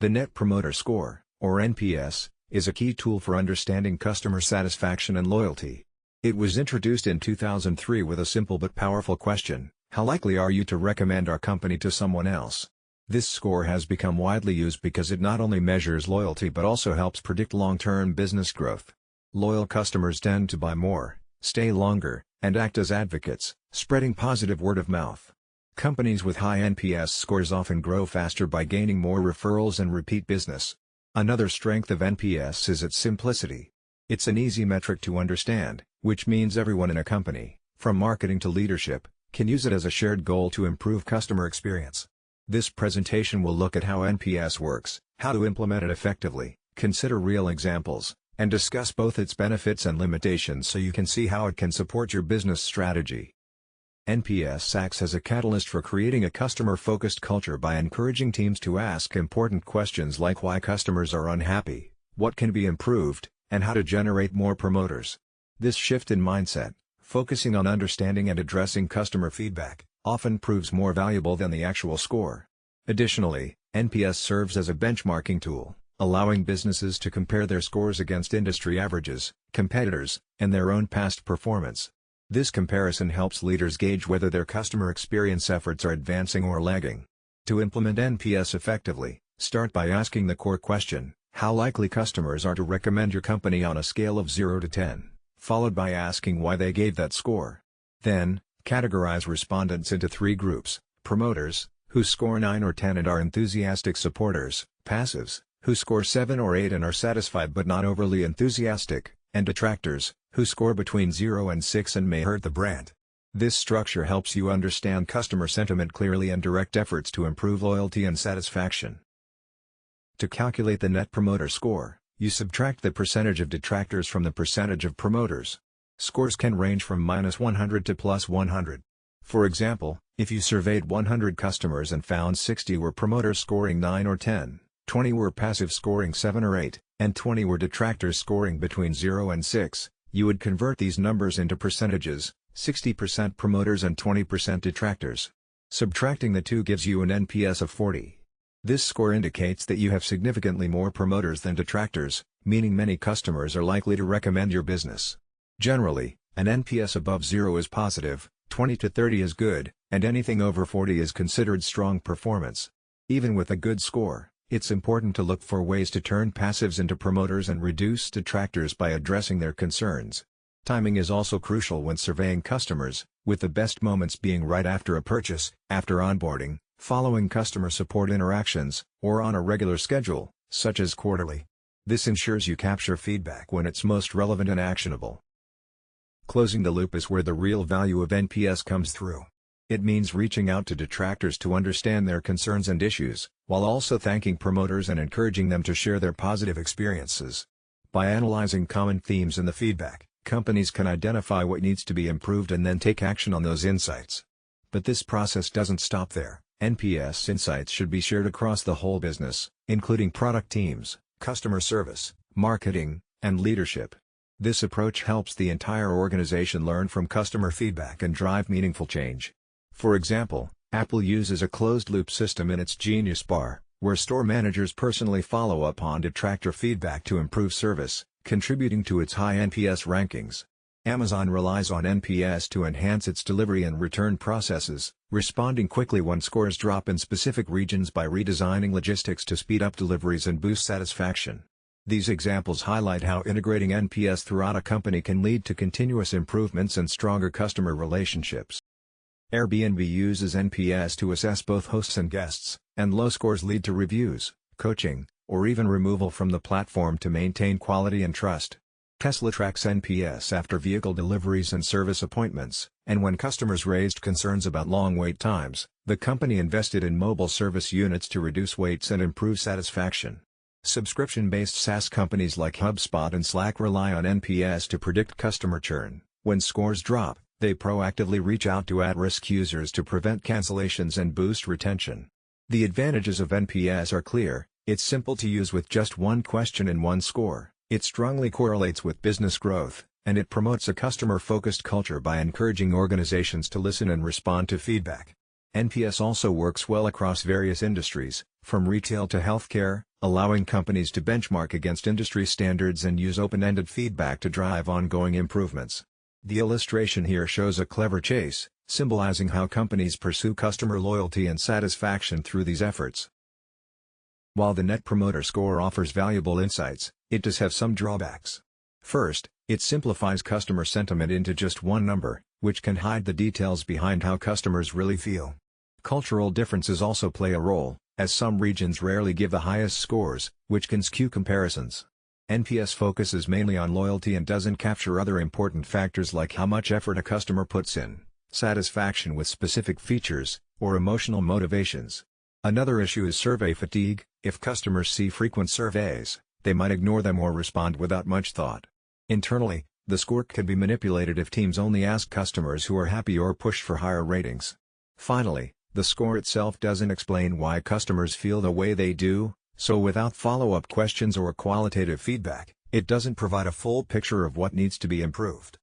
The Net Promoter Score, or NPS, is a key tool for understanding customer satisfaction and loyalty. It was introduced in 2003 with a simple but powerful question: how likely are you to recommend our company to someone else? This score has become widely used because it not only measures loyalty but also helps predict long-term business growth. Loyal customers tend to buy more, stay longer, and act as advocates, spreading positive word of mouth. Companies with high NPS scores often grow faster by gaining more referrals and repeat business. Another strength of NPS is its simplicity. It's an easy metric to understand, which means everyone in a company, from marketing to leadership, can use it as a shared goal to improve customer experience. This presentation will look at how NPS works, how to implement it effectively, consider real examples, and discuss both its benefits and limitations so you can see how it can support your business strategy. NPS acts as a catalyst for creating a customer-focused culture by encouraging teams to ask important questions like why customers are unhappy, what can be improved, and how to generate more promoters. This shift in mindset, focusing on understanding and addressing customer feedback, often proves more valuable than the actual score. Additionally, NPS serves as a benchmarking tool, allowing businesses to compare their scores against industry averages, competitors, and their own past performance. This comparison helps leaders gauge whether their customer experience efforts are advancing or lagging. To implement NPS effectively, start by asking the core question: how likely customers are to recommend your company on a scale of 0 to 10, followed by asking why they gave that score. Then, categorize respondents into 3 groups: promoters, who score 9 or 10 and are enthusiastic supporters; passives, who score 7 or 8 and are satisfied but not overly enthusiastic; and detractors, who score between 0 and 6 and may hurt the brand. This structure helps you understand customer sentiment clearly and direct efforts to improve loyalty and satisfaction. To calculate the Net Promoter Score, you subtract the percentage of detractors from the percentage of promoters. Scores can range from -100 to +100. For example, if you surveyed 100 customers and found 60 were promoters scoring 9 or 10, 20 were passive scoring 7 or 8, and 20 were detractors scoring between 0 and 6, you would convert these numbers into percentages: 60% promoters and 20% detractors. Subtracting the two gives you an NPS of 40. This score indicates that you have significantly more promoters than detractors, meaning many customers are likely to recommend your business. Generally, an NPS above 0 is positive, 20 to 30 is good, and anything over 40 is considered strong performance. Even with a good score, it's important to look for ways to turn passives into promoters and reduce detractors by addressing their concerns. Timing is also crucial when surveying customers, with the best moments being right after a purchase, after onboarding, following customer support interactions, or on a regular schedule, such as quarterly. This ensures you capture feedback when it's most relevant and actionable. Closing the loop is where the real value of NPS comes through. It means reaching out to detractors to understand their concerns and issues, while also thanking promoters and encouraging them to share their positive experiences. By analyzing common themes in the feedback, companies can identify what needs to be improved and then take action on those insights. But this process doesn't stop there. NPS insights should be shared across the whole business, including product teams, customer service, marketing, and leadership. This approach helps the entire organization learn from customer feedback and drive meaningful change. For example, Apple uses a closed-loop system in its Genius Bar, where store managers personally follow up on detractor feedback to improve service, contributing to its high NPS rankings. Amazon relies on NPS to enhance its delivery and return processes, responding quickly when scores drop in specific regions by redesigning logistics to speed up deliveries and boost satisfaction. These examples highlight how integrating NPS throughout a company can lead to continuous improvements and stronger customer relationships. Airbnb uses NPS to assess both hosts and guests, and low scores lead to reviews, coaching, or even removal from the platform to maintain quality and trust. Tesla tracks NPS after vehicle deliveries and service appointments, and when customers raised concerns about long wait times, the company invested in mobile service units to reduce waits and improve satisfaction. Subscription-based SaaS companies like HubSpot and Slack rely on NPS to predict customer churn. When scores drop, they proactively reach out to at-risk users to prevent cancellations and boost retention. The advantages of NPS are clear: it's simple to use with just one question and one score, it strongly correlates with business growth, and it promotes a customer-focused culture by encouraging organizations to listen and respond to feedback. NPS also works well across various industries, from retail to healthcare, allowing companies to benchmark against industry standards and use open-ended feedback to drive ongoing improvements. The illustration here shows a clever chase, symbolizing how companies pursue customer loyalty and satisfaction through these efforts. While the Net Promoter Score offers valuable insights, it does have some drawbacks. First, it simplifies customer sentiment into just one number, which can hide the details behind how customers really feel. Cultural differences also play a role, as some regions rarely give the highest scores, which can skew comparisons. NPS focuses mainly on loyalty and doesn't capture other important factors like how much effort a customer puts in, satisfaction with specific features, or emotional motivations. Another issue is survey fatigue. If customers see frequent surveys, they might ignore them or respond without much thought. Internally, the score can be manipulated if teams only ask customers who are happy or push for higher ratings. Finally, the score itself doesn't explain why customers feel the way they do, so without follow-up questions or qualitative feedback, it doesn't provide a full picture of what needs to be improved.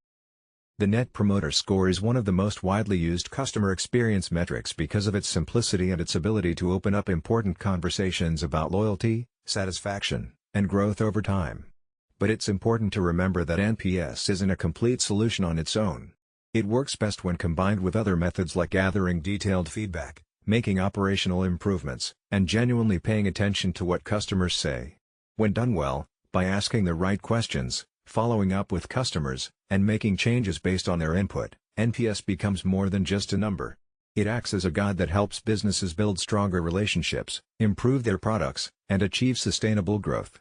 The Net Promoter Score is one of the most widely used customer experience metrics because of its simplicity and its ability to open up important conversations about loyalty, satisfaction, and growth over time. But it's important to remember that NPS isn't a complete solution on its own. It works best when combined with other methods like gathering detailed feedback, making operational improvements, and genuinely paying attention to what customers say. When done well, by asking the right questions, following up with customers, and making changes based on their input, NPS becomes more than just a number. It acts as a guide that helps businesses build stronger relationships, improve their products, and achieve sustainable growth.